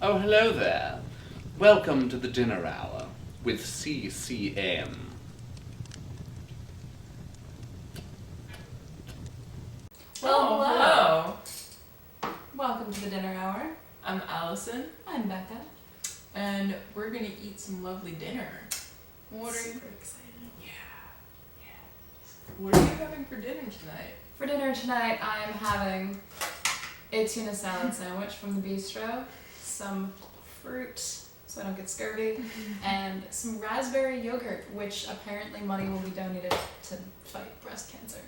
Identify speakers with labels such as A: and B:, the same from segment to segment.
A: Oh, hello there. Welcome to the dinner hour with CCM.
B: Well,
C: hello.
B: Welcome to the dinner hour.
C: I'm Alison,
B: I'm Bekah.
C: and we're gonna eat some lovely dinner. What are you?
B: Super excited.
C: Yeah. What are you having for dinner tonight?
B: For dinner tonight, I'm having a tuna salad sandwich from the bistro, some fruit so I don't get scurvy, and some raspberry yogurt, which apparently money will be donated to fight breast cancer,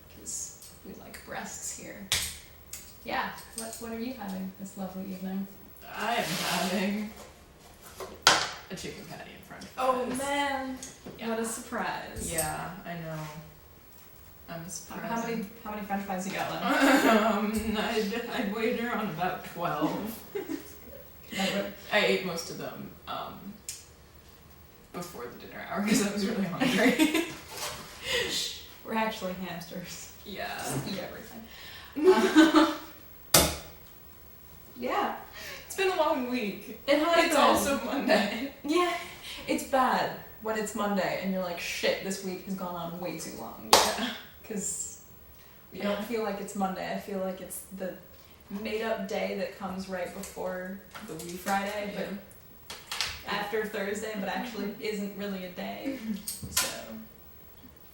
B: because we like breasts here. Yeah, what are you having this lovely evening?
C: I am having a chicken patty and french fries.
B: Oh man,
C: Yeah.
B: what a surprise.
C: Yeah, I know. I'm surprised.
B: How many french fries you got left?
C: I'd wager on about 12. I ate most of them before the dinner hour because I was really hungry.
B: We're actually hamsters.
C: Yeah.
B: Just eat everything. Yeah.
C: It's been a long week.
B: It has
C: It's
B: been.
C: also Monday.
B: Yeah. It's bad when it's Monday and you're like, shit, this week has gone on way too long.
C: Yeah.
B: Because I don't feel like it's Monday. I feel like it's the made-up day that comes right before
C: The week.
B: Friday, but after Thursday, but actually isn't really a day. So,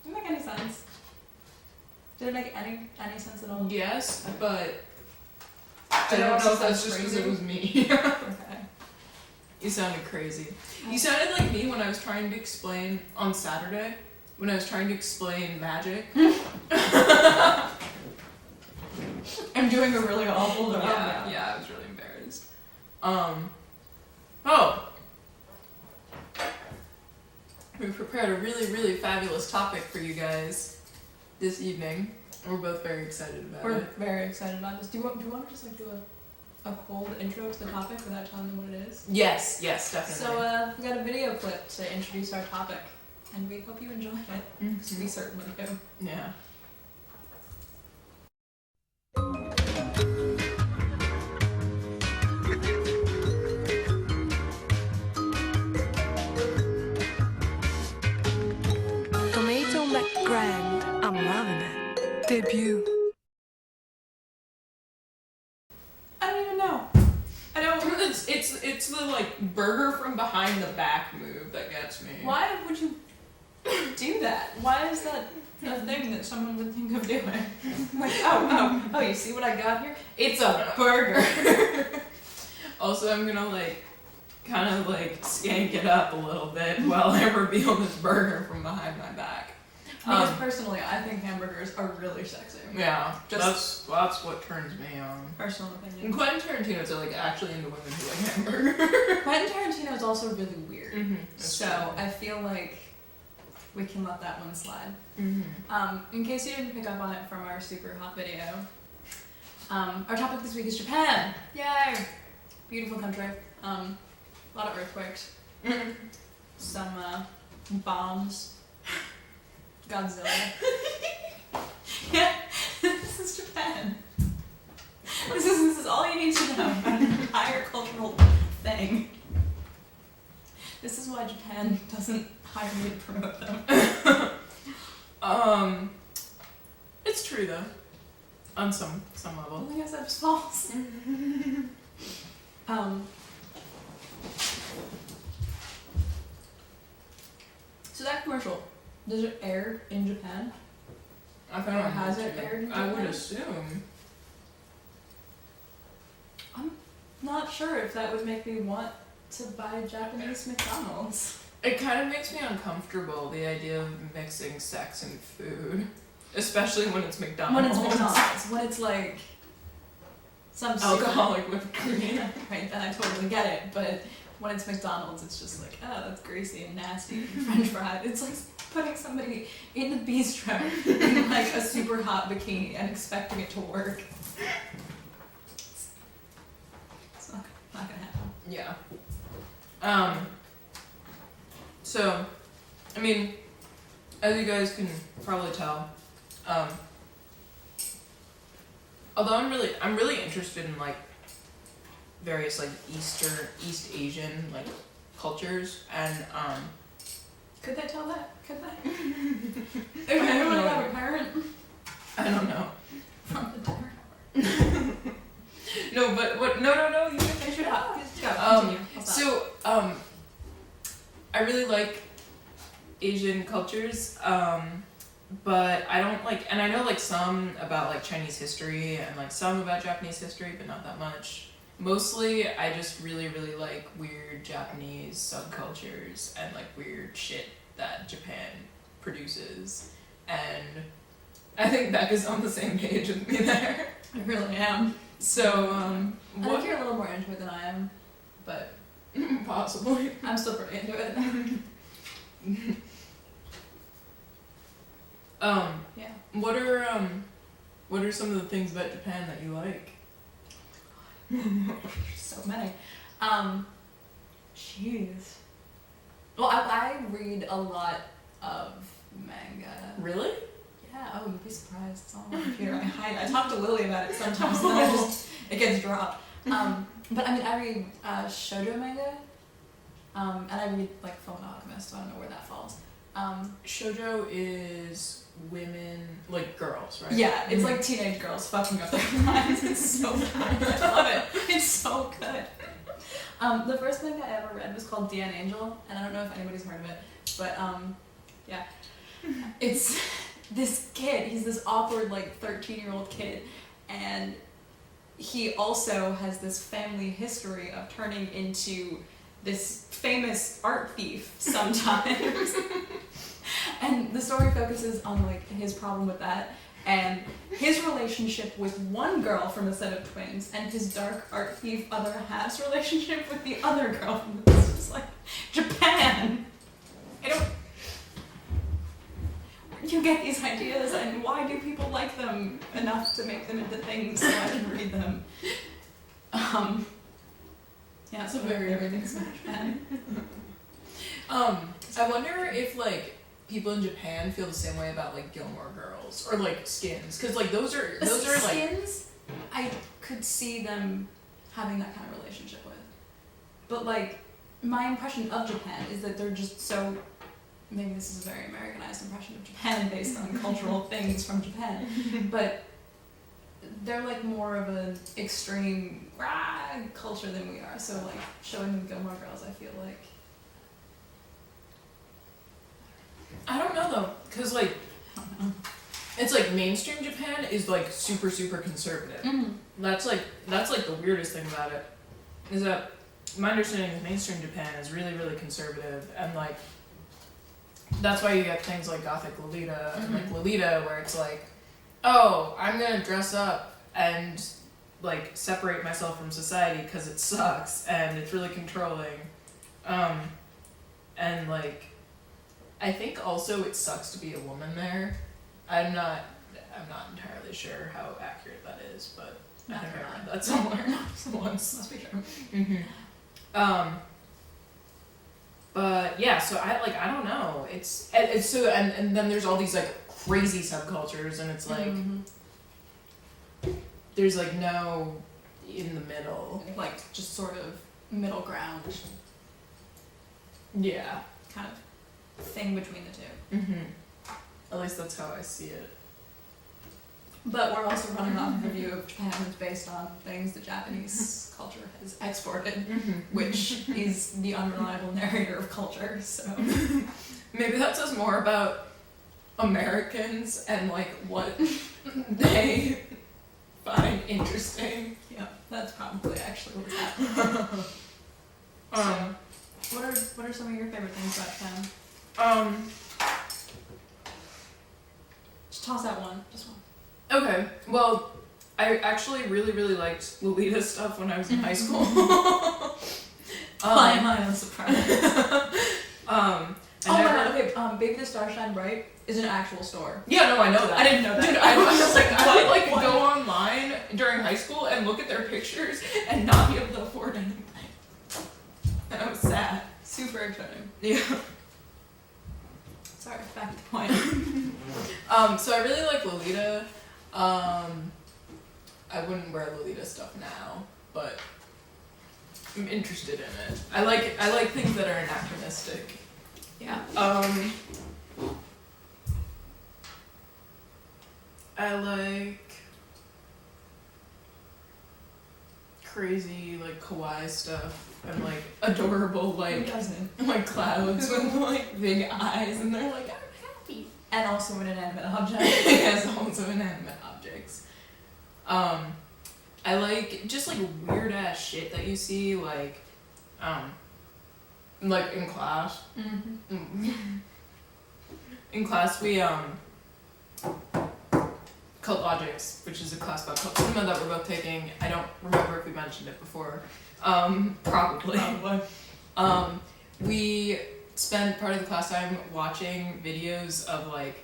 B: didn't make any sense. Did it make any sense at all?
C: Yes, but I
B: Did it
C: don't
B: also
C: know if that's
B: sound
C: just because
B: crazy?
C: it was me.
B: Okay.
C: You sounded crazy. You sounded like me when I was trying to explain on Saturday, when I was trying to explain magic.
B: I'm doing a really awful job.
C: Yeah, I was really embarrassed. Oh. We prepared a really, really fabulous topic for you guys this evening. We're both very excited about
B: We're
C: it.
B: very excited about this. Do you want to just like do a cold intro to the topic without telling them what it is?
C: Yes, definitely.
B: So we got a video clip to introduce our topic, and we hope you enjoy it.
C: Mhm.
B: We certainly do.
C: Yeah.
D: Tomato McGrand, I'm loving it. Debut.
B: I don't even know. I don't.
C: It's the like burger from behind the back move that gets me.
B: Why would you do that? Why is that a thing that someone would think of doing? Like, oh, you see what I got here? It's a burger.
C: Also, I'm gonna like kind of like skank it up a little bit while I reveal this burger from behind my back.
B: Because personally, I think hamburgers are really sexy.
C: Yeah,
B: Just-
C: that's what turns me on.
B: Personal
C: And
B: opinion.
C: Quentin Tarantino's are like actually into women who like hamburger.
B: Quentin Tarantino is also really weird.
C: That's
B: So
C: true.
B: I feel like we can let that one slide.
C: Mm-hmm.
B: In case you didn't pick up on it from our super hot video, our topic this week is Japan. Yay! Beautiful country. A lot of earthquakes. Some bombs. Godzilla. Yeah, this is Japan. This is all you need to know about an entire cultural thing. This is why Japan doesn't hire me to promote them.
C: It's true though, on some level.
B: I guess that's false. So that commercial, does it air in Japan?
C: I
B: Or
C: found
B: has it aired in
C: I would
B: Japan?
C: assume.
B: Not sure if that would make me want to buy Japanese McDonald's.
C: It kind of makes me uncomfortable, the idea of mixing sex and food. Especially when it's McDonald's.
B: When it's McDonald's, when it's like some
C: Alcoholic whipped cream.
B: Yeah, right, then I totally get it. But when it's McDonald's, it's just like, oh, that's greasy and nasty and French fried. It's like putting somebody in the bistro in like a super hot bikini and expecting it to work. It's not gonna happen.
C: Yeah. So, I mean, as you guys can probably tell, although I'm really interested in like various like East Asian like cultures, and
B: Could they tell that? Could they? If anyone have a parent
C: I don't know.
B: from the dinner.
C: No, but what? No. You can
B: Finish it up. Just go. Continue. What's that?
C: So, I really like Asian cultures, but I don't like, and I know like some about like Chinese history and like some about Japanese history, but not that much. Mostly, I just really, really like weird Japanese subcultures and like weird shit that Japan produces, and I think Bekah's on the same page with me there.
B: I really am.
C: So,
B: I think you're a little more into it than I am, but
C: possibly.
B: I'm still pretty into it. Yeah.
C: What are some of the things about Japan that you like?
B: So many. Jeez. Well, I read a lot of manga.
C: Really?
B: Yeah, oh, you'd be surprised. It's all on my computer. I hide. I talk to Lily about it sometimes, and then it gets dropped. But I mean, I read shoujo manga, and I read like Full Metal Alchemist, so I don't know where that falls.
C: Shoujo is women, like girls, right?
B: Yeah, it's like teenage girls fucking up their lives. It's so good. I love it. It's so good. The first manga I ever read was called DN Angel, and I don't know if anybody's heard of it, but yeah. It's this kid, he's this awkward like 13-year-old kid, and he also has this family history of turning into this famous art thief sometimes. And the story focuses on like his problem with that and his relationship with one girl from a set of twins and his dark art thief other half's relationship with the other girl from the It's just like Japan. I don't you get these ideas and why do people like them enough to make them into things so I can read them? Yeah, so very everything's about Japan.
C: I wonder if like people in Japan feel the same way about like Gilmore Girls or like Skins, because like those are like
B: Skins. I could see them having that kind of relationship with, but like my impression of Japan is that they're just so. Maybe this is a very Americanized impression of Japan based on cultural things from Japan, but they're like more of an extreme culture than we are. So like showing them Gilmore Girls, I feel like.
C: I don't know though, because like it's like mainstream Japan is like super conservative.
B: Mm-hmm.
C: That's like the weirdest thing about it, is that my understanding of mainstream Japan is really conservative, and like that's why you get things like Gothic Lolita and like Lolita, where it's like, oh, I'm gonna dress up and like separate myself from society because it sucks and it's really controlling, and like I think also it sucks to be a woman there. I'm not entirely sure how accurate that is, but I think I read that somewhere once.
B: Must be true.
C: Mm-hmm. But yeah, so I don't know. It's so and then there's all these like crazy subcultures, and it's like there's like no in the middle,
B: Like just sort of middle ground
C: yeah,
B: kind of thing between the two.
C: mm-hmm. At least that's how I see it.
B: But we're also running off of a view of Japan that's based on things the Japanese culture has exported, which is the unreliable narrator of culture, so.
C: Maybe that says more about Americans and like what they find interesting.
B: Yeah, that's probably actually what's happening. So, what are some of your favorite things about Japan? Just toss out one, just one.
C: Okay, well, I actually really liked Lolita stuff when I was in high school.
B: Why am I unsurprised?
C: And
B: Oh my god, okay, Baby the Star Shine Bright is an actual store.
C: Yeah, no, I know that.
B: I didn't know that.
C: Dude, I was like, I would like
B: What?
C: go online during high school and look at their pictures and not be able to afford anything. And I was sad.
B: Super exciting.
C: Yeah.
B: Sorry, back to the point.
C: So I really like Lolita. I wouldn't wear Lolita stuff now, but I'm interested in it. I like things that are anachronistic.
B: Yeah.
C: I like crazy like kawaii stuff and like adorable like clouds with like big eyes and they're like I'm happy.
B: And also an inanimate object.
C: Yes, also inanimate objects. I like just like weird ass shit that you see like in class.
B: Mm-hmm.
C: In class we Cult Logics, which is a class about cult cinema that we're both taking. I don't remember if we mentioned it before. Probably. We spent part of the class time watching videos of like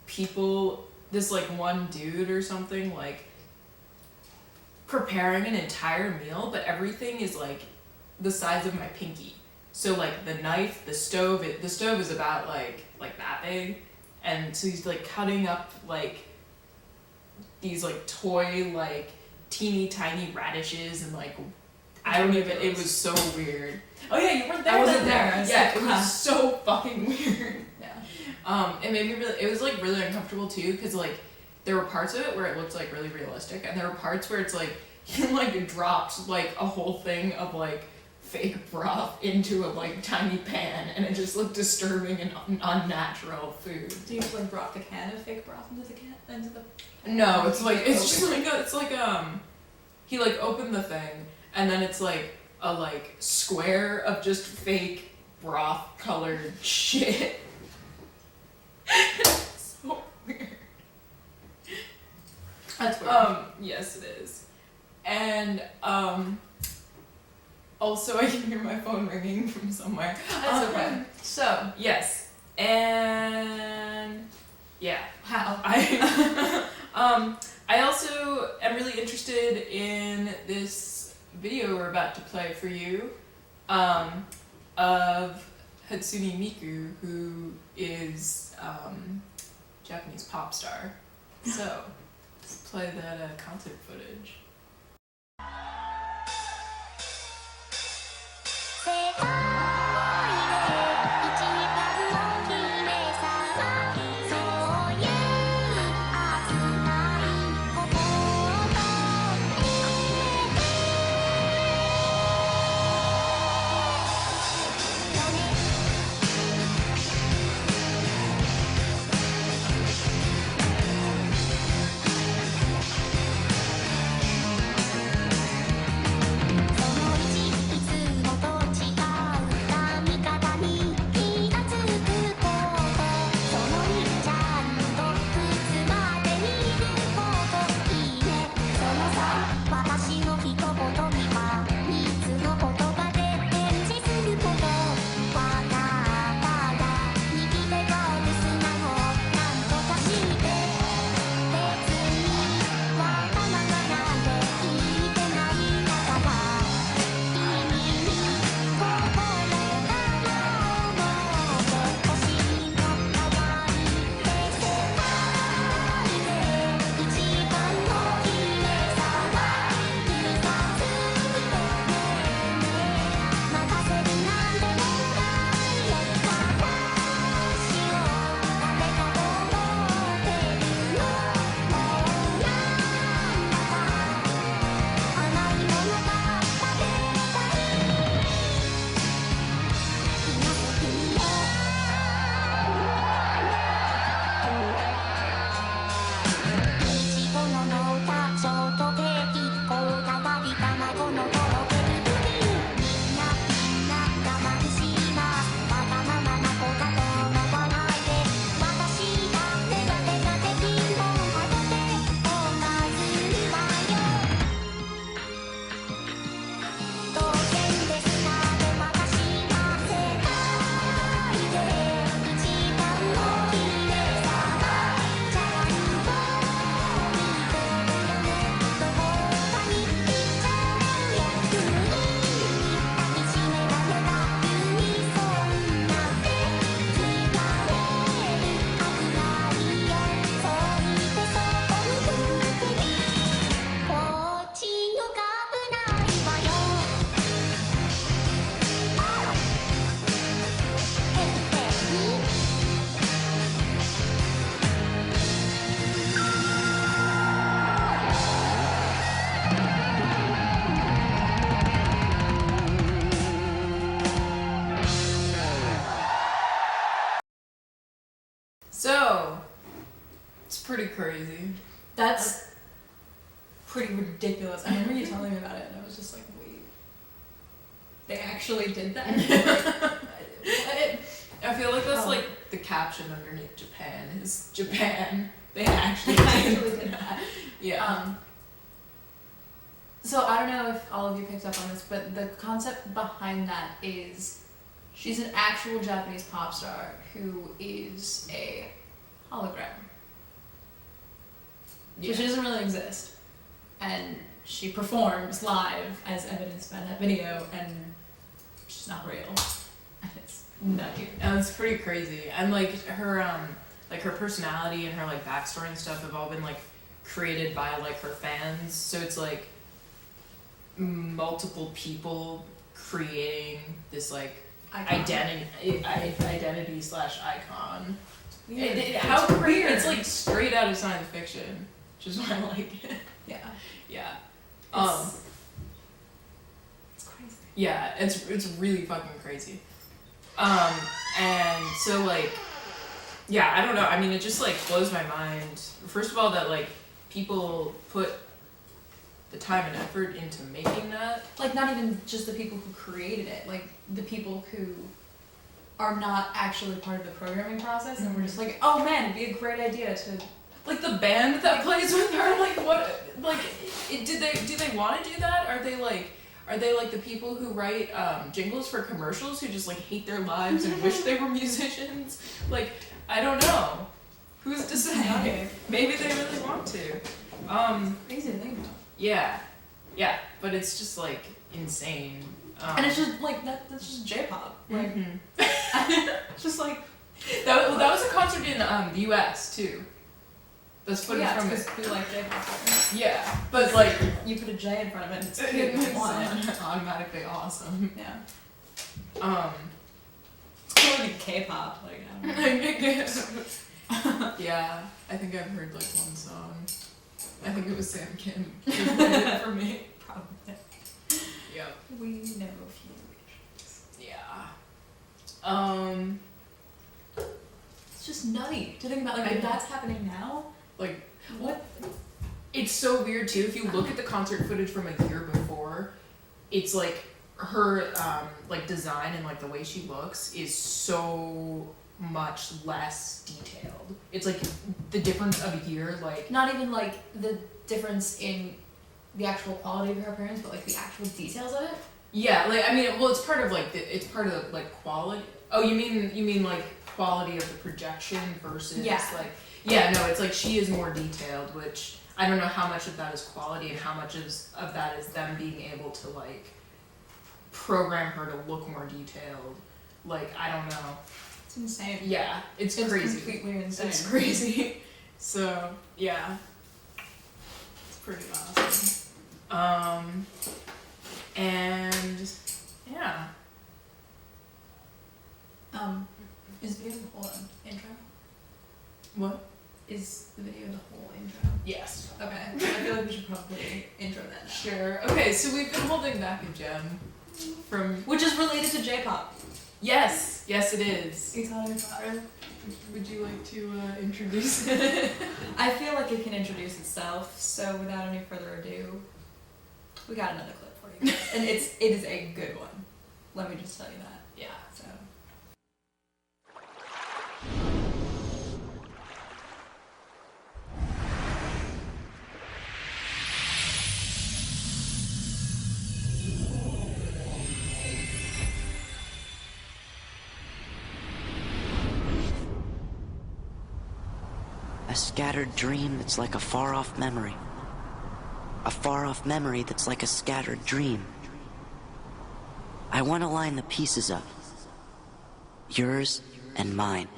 C: people, this like one dude or something like preparing an entire meal, but everything is like the size of my pinky. So like the knife, the stove is about like that big, and so he's like cutting up like these like toy like teeny tiny radishes and like I don't even. It was so weird. Oh yeah, you weren't there.
B: I wasn't there.
C: Yeah, it was so fucking weird.
B: Yeah.
C: It made me really. It was like really uncomfortable too, because like there were parts of it where it looked like really realistic, and there were parts where it's like he like dropped like a whole thing of like fake broth into a like tiny pan, and it just looked disturbing and unnatural food.
B: Do you like drop the can of fake broth into the can into the?
C: No, it's like it's just like it's like he like opened the thing, and then it's like a like square of just fake broth colored shit. It's so weird.
B: That's weird.
C: Yes it is. And also I can hear my phone ringing from somewhere.
B: That's okay. So
C: Yes. And yeah.
B: how?
C: I also am really interested in this video we're about to play for you, of Hatsune Miku, who is Japanese pop star. So let's play that concert footage.
E: 世界で一番の綺麗さはそういう熱い心
C: pretty crazy.
B: That's pretty ridiculous. I remember you telling me about it, and I was just like, wait, they actually did that? What?
C: I feel like that's like the caption underneath Japan is Japan. They actually did that. Yeah.
B: So I don't know if all of you picked up on this, but the concept behind that is she's an actual Japanese pop star who is a hologram. So she doesn't really exist. And she performs live as evidenced by that video, and she's not real. And it's nutty.
C: And it's pretty crazy. And like her personality and her like backstory and stuff have all been like created by like her fans. So it's like multiple people creating this like identity slash icon. How crazy! It's like straight out of science fiction, which is why I like it. Yeah.
B: It's crazy.
C: Yeah, it's really fucking crazy. And so like, yeah, I don't know. I mean, it just like blows my mind. First of all, that like people put the time and effort into making that.
B: Like, not even just the people who created it, like the people who are not actually part of the programming process, and we're just like, oh man, it'd be a great idea to,
C: like, the band that plays with her. Like, what? Like, do they want to do that? Are they like the people who write jingles for commercials who just like hate their lives and wish they were musicians? Like, I don't know. Who's to say? Maybe they really want to.
B: crazy to think about.
C: Yeah, but it's just like insane.
B: And it's just like that's just J-pop. Like, it's just like
C: that was a concert in the U.S. too. That's footage from it.
B: We like J-pop.
C: Yeah, but like
B: you put a J in front of it, and it's
C: automatically awesome.
B: Yeah. It's kind of like K-pop, like.
C: Yeah, I think I've heard like one song. I think it was Sam Kim who played it for me.
B: Probably.
C: Yep.
B: We know a few.
C: Yeah.
B: It's just nutty to think about. Like, if that's happening now,
C: Like,
B: what?
C: it's so weird too. If you look at the concert footage from a year before, it's like her like design and like the way she looks is so much less detailed. It's like the difference of a year, like
B: Not even like the difference in the actual quality of her appearance, but like the actual details of it.
C: yeah, like I mean, well, it's part of like quality. Oh, you mean like quality of the projection versus like no, it's like she is more detailed, which I don't know how much of that is quality and how much of that is them being able to like program her to look more detailed. Like, I don't know.
B: It's insane.
C: Yeah, it's crazy.
B: It's completely insane.
C: It's crazy. So, yeah. It's pretty awesome. And yeah.
B: Is the video the whole intro?
C: What?
B: Is the video the whole intro?
C: Yes.
B: Okay. I feel like we should probably intro that now.
C: Sure. Okay, so we've been holding back a gem from...
B: Which is related to J-pop.
C: Yes. Yes, it is. Would you like to introduce it?
B: I feel like it can introduce itself, so without any further ado, we got another clip for you guys. And it is a good one. Let me just tell you that.
C: Yeah.
B: So.
F: A scattered dream that's like a far-off memory. A far-off memory that's like a scattered dream. I want to line the pieces up. Yours and mine.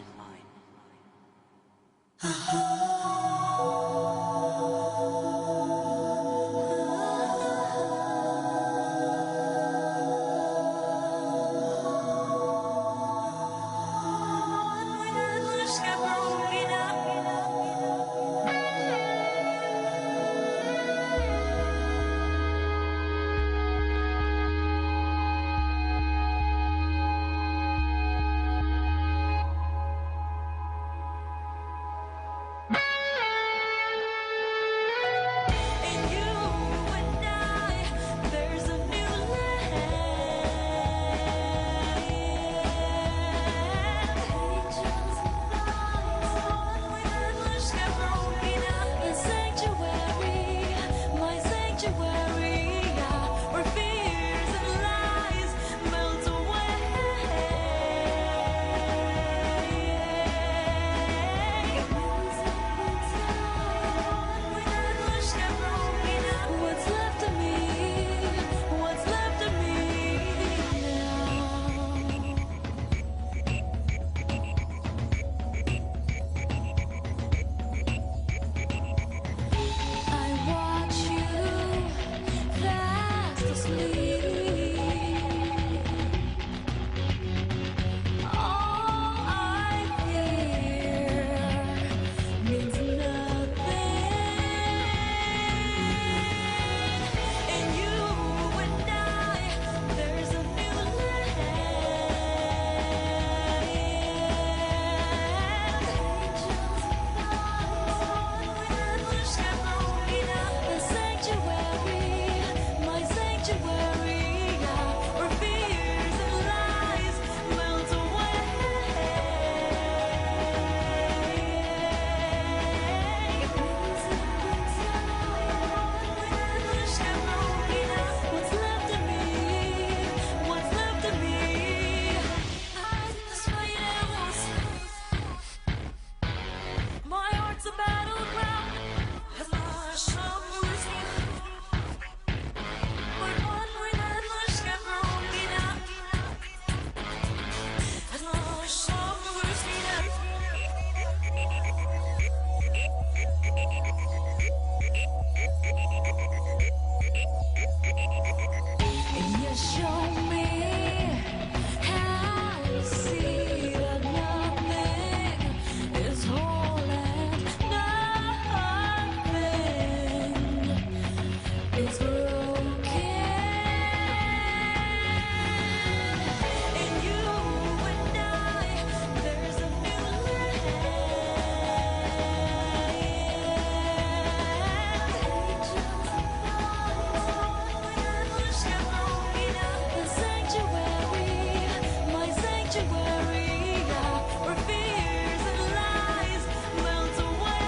D: area where fears and lies melt away.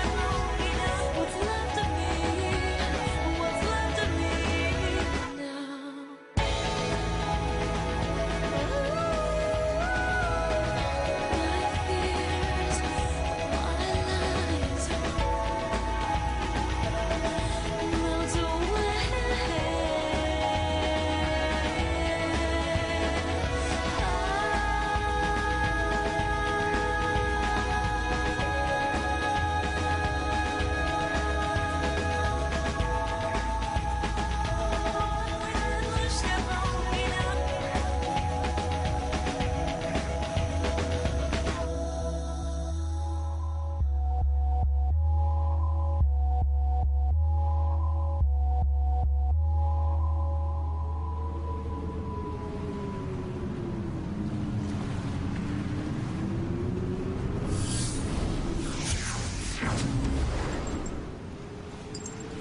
D: What's left of me? What's left of me now? My fears, my lies melt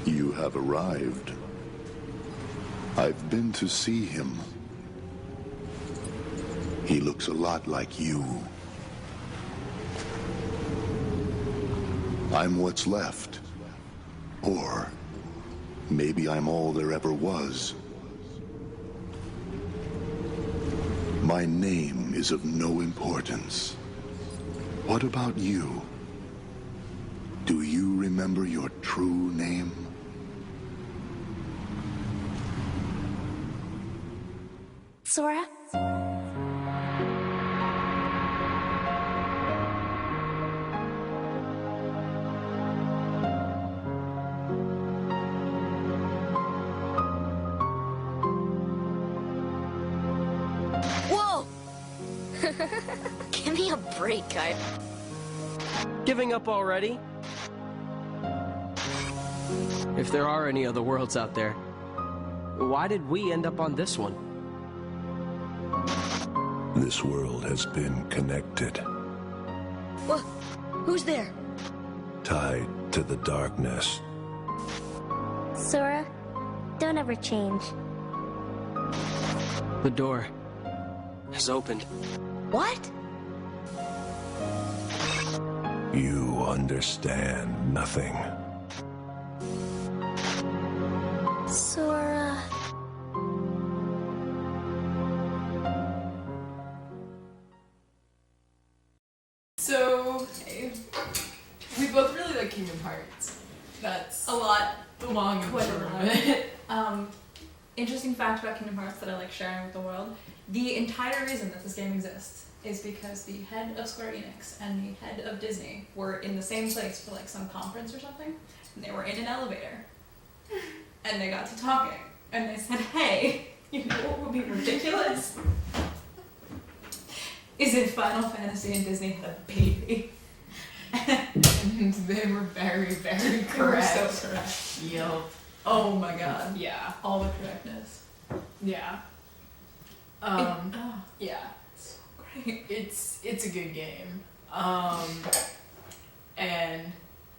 G: You have arrived. I've been to see him. He looks a lot like you. I'm what's left. Or maybe I'm all there ever was. My name is of no importance. What about you? Do you remember your true name?
E: Sora?
H: Whoa! Give me a break, guy.
I: Giving up already? If there are any other worlds out there, why did we end up on this one?
G: This world has been connected,
H: What? Who's there?
G: tied to the darkness.
E: Sora, don't ever change.
I: The door has opened.
H: What?
G: You understand nothing.
E: Sora.
C: So, we both really like Kingdom Hearts. That's
B: A lot.
C: the long and
B: Quite
C: short
B: a
C: of
B: lot.
C: it.
B: Interesting fact about Kingdom Hearts that I like sharing with the world. The entire reason that this game exists is because the head of Square Enix and the head of Disney were in the same place for like some conference or something, and they were in an elevator, and they got to talking, and they said, hey, you know what would be ridiculous? Is if Final Fantasy and Disney had a baby.
C: And they were very, very
B: They were
C: correct.
B: so correct.
C: Yup.
B: Oh my god.
C: Yeah.
B: All the correctness.
C: Yeah.
B: Oh,
C: Yeah.
B: so great.
C: It's a good game. And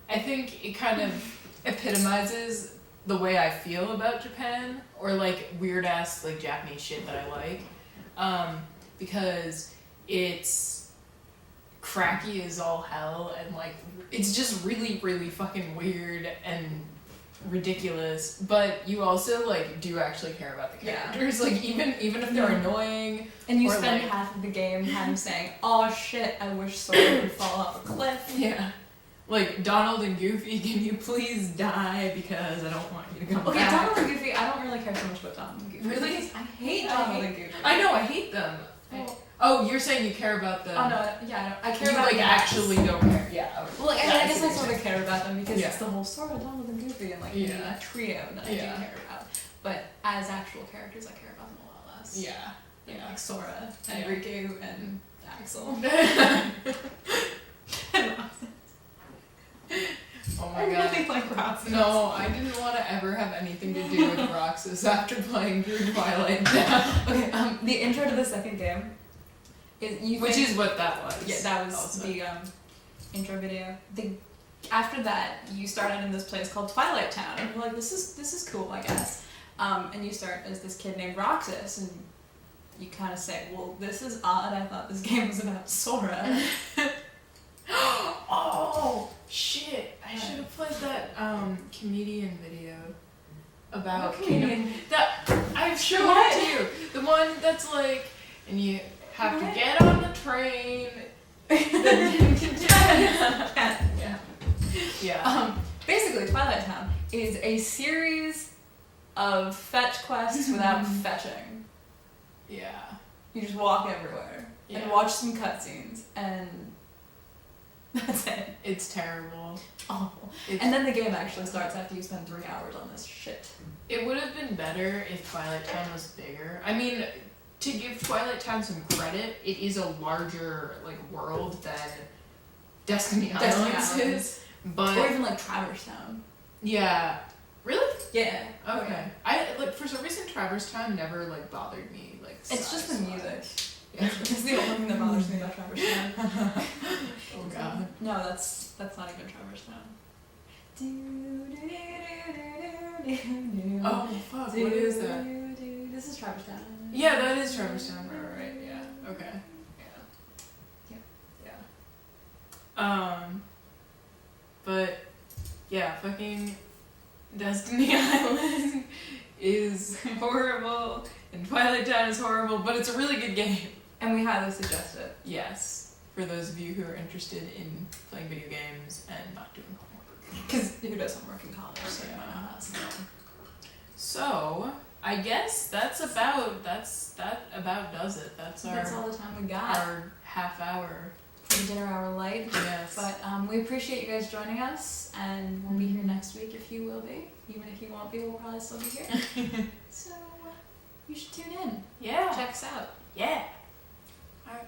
C: I think it kind of epitomizes the way I feel about Japan, or like weird ass like Japanese shit that I like. Because it's cracky as all hell, and like it's just really, really fucking weird and ridiculous, but you also like do actually care about the
B: Yeah.
C: characters. Like even if they're annoying,
B: And you
C: or,
B: spend
C: like-
B: half of the game kind of saying, oh shit, I wish Sora would fall off a cliff.
C: yeah. Like Donald and Goofy, can you please die because I don't want you to come
B: Okay,
C: back.
B: Donald and Goofy, I don't really care so much about Donald and Goofy.
C: Really?
B: Because I hate Donald and Goofy.
C: I know, I hate them.
B: Oh.
C: Oh, you're saying you care about them.
B: Oh no, yeah, I care
C: You
B: about
C: like
B: them.
C: actually don't care. Yeah. Okay.
B: Well, like,
C: Yeah,
B: I guess
C: see
B: I
C: what
B: sort
C: you're
B: of care about them because
C: Yeah.
B: it's the whole Sora, Donald and Goofy, and like
C: Yeah.
B: that trio that I do
C: Yeah.
B: care about. But as actual characters, I care about them a lot less.
C: saying.
B: Than,
C: Yeah.
B: like Sora and
C: Yeah.
B: Riku and Axel.
C: Yeah. Oh my
B: I
C: god.
B: really like Roxas.
C: No, I didn't want to ever have anything to do with Roxas after playing through Twilight now.
B: Okay, the intro to the second game is
C: Which is what that was.
B: yeah, that was
C: also.
B: the intro video. The after that, you start out in this place called Twilight Town, and you're like, this is cool, I guess. And you start as this kid named Roxas, and you kind of say, well, this is odd. I thought this game was about Sora.
C: Oh shit! I should have played that comedian video about
B: Comedian?
C: that. I've shown
B: What?
C: it to you. The one that's like, and you have to get on the train. Yeah.
B: Basically, Twilight Town is a series of fetch quests without fetching.
C: Yeah.
B: You just walk everywhere and watch some cutscenes, and that's it.
C: It's terrible.
B: Awful.
C: It's,
B: And then the game actually starts after you spend 3 hours on this shit.
C: it would have been better if Twilight Town was bigger. I mean, to give Twilight Town some credit, it is a larger like world than Destiny Islands is. But
B: Or even like Traverse Town.
C: yeah. Really?
B: Yeah.
C: Okay. I like for some reason Traverse Town never like bothered me like
B: It's just the
C: size-wise.
B: music.
C: Yeah.
B: It's the only thing that bothers me about Traverse Town.
C: Oh god.
B: No, that's not even Traverse Town.
C: Oh fuck, what is that?
B: This is Traverse Town.
C: Yeah, that is Traverse Town, right, yeah. Okay. Yeah. But yeah, fucking Destiny Island is horrible and Twilight Town is horrible, but it's a really good game.
B: And we highly suggest it.
C: Yes, for those of you who are interested in playing video games and not doing homework.
B: Because who does homework in college? So
C: Yeah.
B: why not us?
C: So I guess that about does it. That's
B: all the time we got
C: our half hour.
B: for the dinner hour light.
C: Yes.
B: But we appreciate you guys joining us, and we'll be here next week if you will be. Even if you won't be, we'll probably still be here. So you should tune in.
C: Yeah.
B: Check us out.
C: Yeah. Alright.